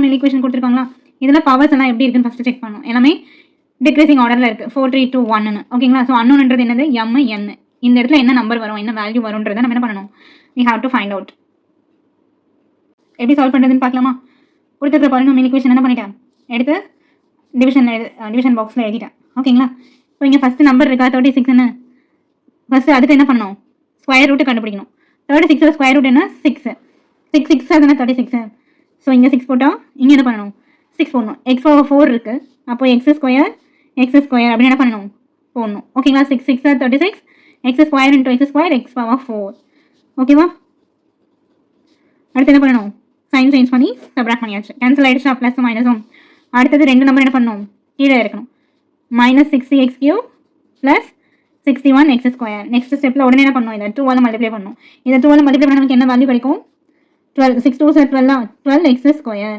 Polynomial equation கொடுத்துருக்காங்களா, இதில் powers எல்லாம் எப்படி இருக்குன்னு ஃபஸ்ட்டு செக் பண்ணணும். எல்லாமே டிக்ரீசிங் ஆர்டரில் இருக்குது, 4 3 2 1ன்னு. ஓகேங்களா? ஸோ அன்னோன்றது என்னது, எம் என். இந்த இடத்துல என்ன நம்பர் வரும், என்ன வேல்யூ வரும்ன்றதை நம்ம என்ன பண்ணணும், we have to find out. எப்படி சால்வ் பண்ணுறதுன்னு பார்க்கலாமா? கொடுத்துருக்க பாலினாமியல் ஈக்குவேஷன் என்ன பண்ணிட்டேன், எடுத்து டிவிஷன் பாக்ஸில் எழுதிட்டேன். ஓகேங்களா? இப்போ இங்கே ஃபஸ்ட்டு நம்பர் இருக்கா 36ன்னு, ஃபஸ்ட்டு அதுக்கு என்ன பண்ணணும், ஸ்கொயர் ரூட்டு கண்டுபிடிக்கணும். 36 ஸ்கொயர் ரூட் என்ன, 6 6 6 அதுனா 36. ஸோ இங்கே 6 போட்டால் இங்கே என்ன பண்ணணும், 6 போடணும். எக்ஸ் பவர் 4 இருக்குது, அப்போ எக்ஸ் ஸ்கொயர் அப்படின்னு என்ன பண்ணணும், போடணும். ஓகேங்களா? 6 6 36, X square into X square, X power 4. ஓகேவா? அடுத்து என்ன பண்ணணும், சைன் சேஞ்ச் பண்ணி சப்ராக்ட் பண்ணியாச்சு, கேன்சல் ஆகிடுச்சா, ப்ளஸ் மைனஸும். அடுத்தது ரெண்டு நம்பர் என்ன பண்ணணும், கீழே இருக்கணும். -60x³ plus 61x². நெக்ஸ்ட் ஸ்டெப்பில் உடனே என்ன பண்ணணும், இதை 2ஆல் மல்டிப்ளை பண்ணணும். இதை 2ஆல் மல்டிப்ளை பண்ண நமக்கு என்ன வேல்யூ கிடைக்கும், 12. 6 2 12 12x².